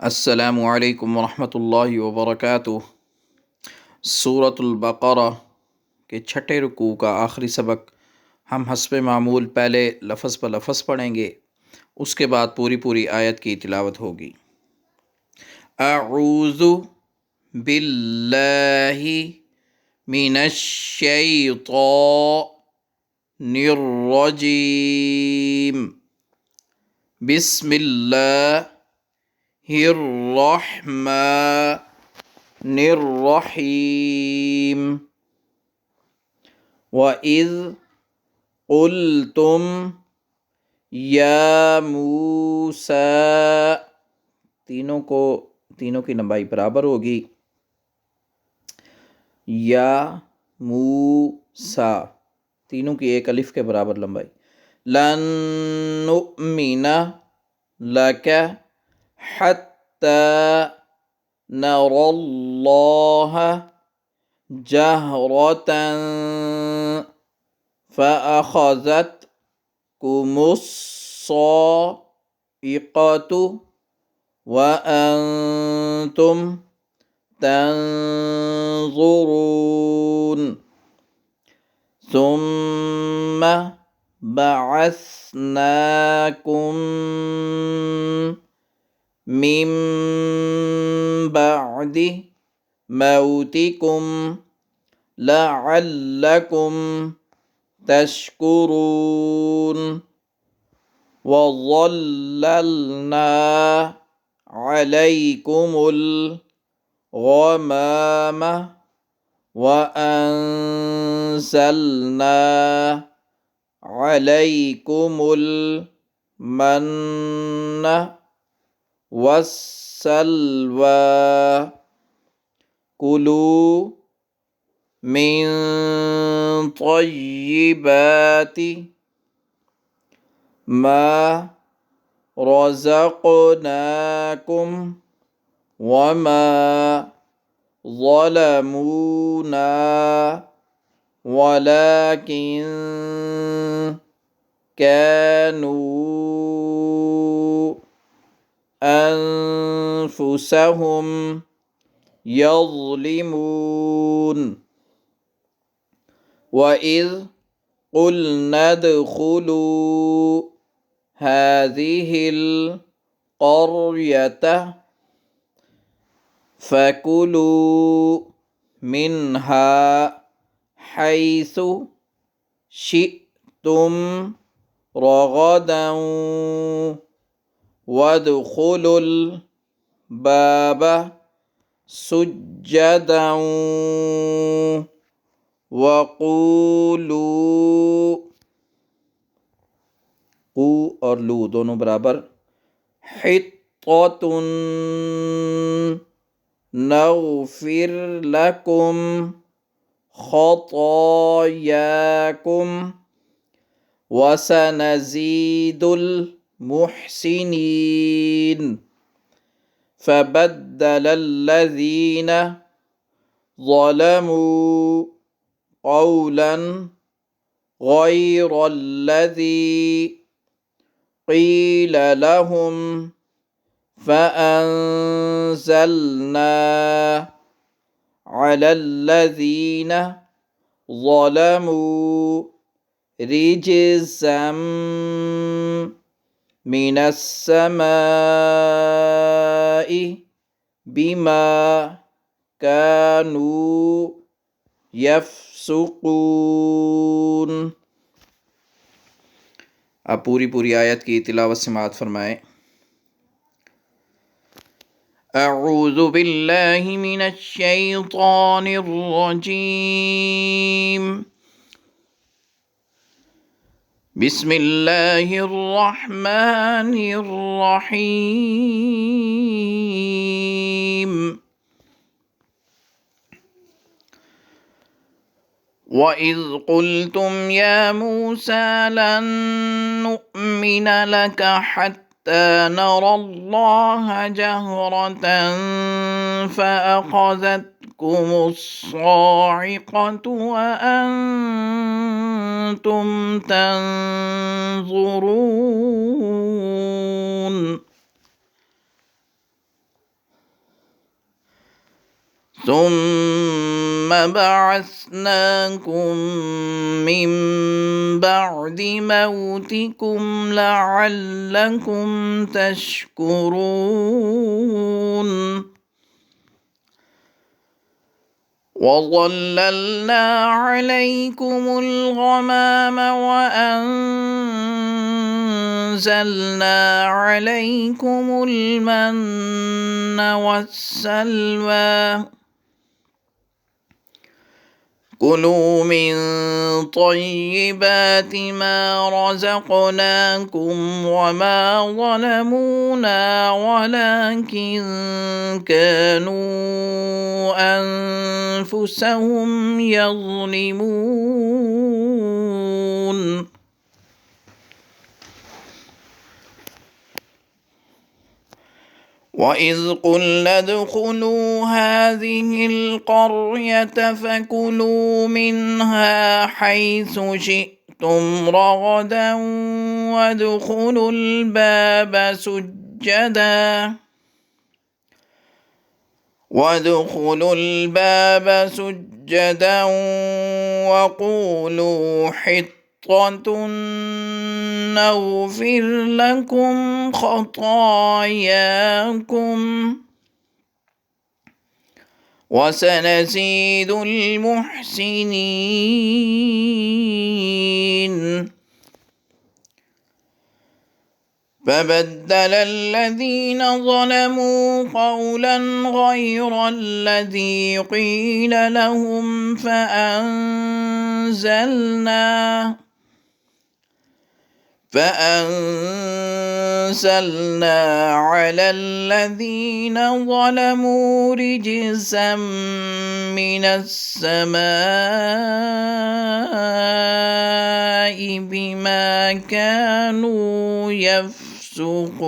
अस्सलामु अलैकुम वरहमतुल्लाहि वबरकातुह। सूरतुल बक़रा के छठे रुकू का आखिरी सबक हम हस्ब मामूल पहले लफ़ज़ ब लफ़ज़ पढ़ेंगे, उसके बाद पूरी पूरी आयत की तिलावत होगी। अऊज़ु बिल्लाहि मिनश्शैतानिर्रजीम। बिस्मिल्लाहिर्रहमानिर्रहीम। वइज़ क़ुल्तुम या मूसा, तीनों की लंबाई बराबर होगी। या मूसा, तीनों की एक अलिफ के बराबर लंबाई। लन नुअमिना लक हत्ता नरल्लाह जहरतन फ़अख़ज़तकुमुस्साइक़तु व अंतुम तंज़ुरून। सुम्म बअसनाकुम मिन बअदि मौतिकुम लअल्लकुम तशकुरून। वज़ल्ललना अलैकुमुल गमाम वअंज़लना अलैकुमुल मन्न वस्सलवा। कुलू मिन तय्यिबाति मा रज़क़नाकुम वमा ज़लमूना वलाकिन कानू अनफुसहुम यज़लिमून। वइज़ क़ुल्ना उद्ख़ुलू हाज़िहिल क़र्यता फ़कुलू मिन्हा हैसु शिअ्तुम रग़दन वद्ख़ुलुल बाब सुज्जदन वक़ूलू, क़ू और लू दोनों बराबर। हित्ततुन नग़फ़िर लकुम ख़तायाकुम वसनज़ीदुल मुहसिनीन। फ़बद्दलल्लज़ीन ज़लमू क़ौलन ग़यरल्लज़ी क़ील लहुम फ़अंज़लना अलल्लज़ीन ज़लमू रिजज़म मिनस्समाइ बिमा कानू यफ़्सुक़ून। अब पूरी पूरी आयत की तिलावत समाअत फरमाएँ। अऊज़ु बिल्लाहि मिनश्शैतानिर्रजीम। बिस्मिल्लाहिर्रहमानिर्रहीम। वइज़ क़ुल्तुम या मूसा लन नुअमिन लक हत्ता नरल्लाह जहरतन फ़अख़ज़तकुमुस्साइक़तु वअंतुम तंज़ुरून। ثم بعثناكم من بعد موتكم لعلكم تشكرون وظللنا عليكم الغمام وأنزلنا عليكم المن والسلوى كلوا من طيبات ما رزقناكم وما ظلمونا ولكن كانوا أنفسهم يظلمون وإذ قلنا ادخلوا هذه القرية فكلوا منها حيث شئتم رغدا وادخلوا الباب سجدا وقولوا حطة نغفر لكم خطاياكم وسنزيد المحسنين فبدل الذين ظلموا قولا غير الذي قيل لهم فأنزلنا على الذين ظلموا رجزا من السماء بما كانوا يفسقون